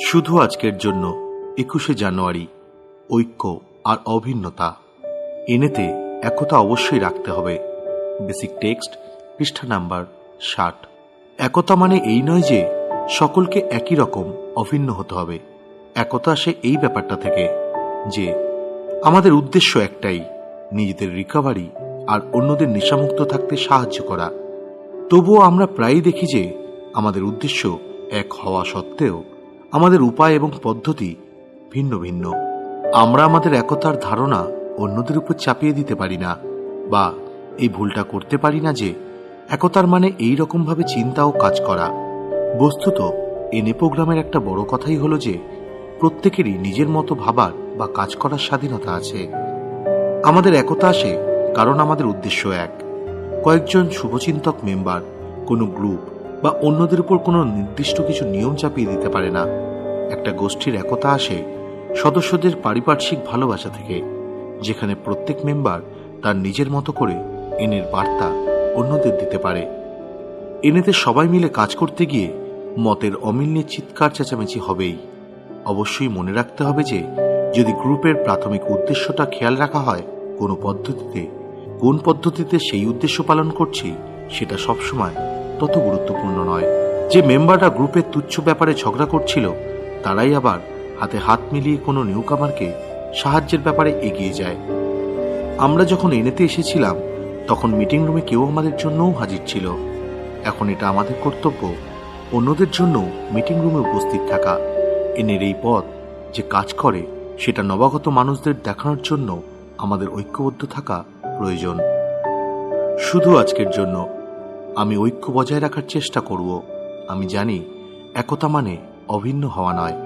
শুধু আজকের জন্য 21শে জানুয়ারি ঐক্য আর অভিন্নতা এনেতে একতা অবশ্যই রাখতে হবে। বেসিক টেক্সট পৃষ্ঠা নাম্বার 60। একতা মানে এই নয় যে সকলকে একই রকম অভিন্ন হতে হবে। একতা আসে এই ব্যাপারটা থেকে যে আমাদের উদ্দেশ্য একটাই, নিজেদের রিকভারি আর অন্যদের নেশামুক্ত থাকতে সাহায্য করা। তবুও আমরা প্রায়ই দেখি যে আমাদের উদ্দেশ্য এক হওয়া সত্ত্বেও আমাদের উপায় এবং পদ্ধতি ভিন্ন ভিন্ন। আমরা আমাদের একতার ধারণা অন্যদের উপর চাপিয়ে দিতে পারি না, বা এই ভুলটা করতে পারি না যে একতার মানে এই রকমভাবে চিন্তা ও কাজ করা। বস্তুত এনএ প্রোগ্রামের একটা বড় কথাই হলো যে প্রত্যেকেরই নিজের মতো ভাবার বা কাজ করার স্বাধীনতা আছে। আমাদের একতা আসে কারণ আমাদের উদ্দেশ্য এক। কয়েকজন শুভচিন্তক মেম্বার কোনো গ্রুপ বা অন্যদের উপর কোনো নির্দিষ্ট কিছু নিয়ম চাপিয়ে দিতে পারে না। একটা গোষ্ঠীর একতা আসে সদস্যদের পারিপার্শ্বিক ভালোবাসা থেকে, যেখানে প্রত্যেক মেম্বার তার নিজের মতো করে এনের বার্তা অন্যদের দিতে পারে। এনেতে সবাই মিলে কাজ করতে গিয়ে মতের অমিল নিয়ে চিৎকার চেঁচামেচি হবেই। অবশ্যই মনে রাখতে হবে যে যদি গ্রুপের প্রাথমিক উদ্দেশ্যটা খেয়াল রাখা হয়, কোন পদ্ধতিতে সেই উদ্দেশ্য পালন করছি সেটা সবসময় তত গুরুত্বপূর্ণ নয়। যে মেম্বাররা গ্রুপের তুচ্ছ ব্যাপারে ঝগড়া করছিল তারাই আবার হাতে হাত মিলিয়ে কোনো নিউকামারকে সাহায্যের ব্যাপারে এগিয়ে যায়। আমরা যখন এনেতে এসেছিলাম তখন মিটিং রুমে কেউ আমাদের জন্যও হাজির ছিল। এখন এটা আমাদের কর্তব্য অন্যদের জন্য মিটিং রুমে উপস্থিত থাকা। এনের এই পথ যে কাজ করে সেটা নবাগত মানুষদের দেখানোর জন্য আমাদের ঐক্যবদ্ধ থাকা প্রয়োজন। শুধু আজকের জন্য আমি ঐক্য বজায় রাখার চেষ্টা করব। আমি জানি একতা মানে অভিন্ন হওয়া নয়।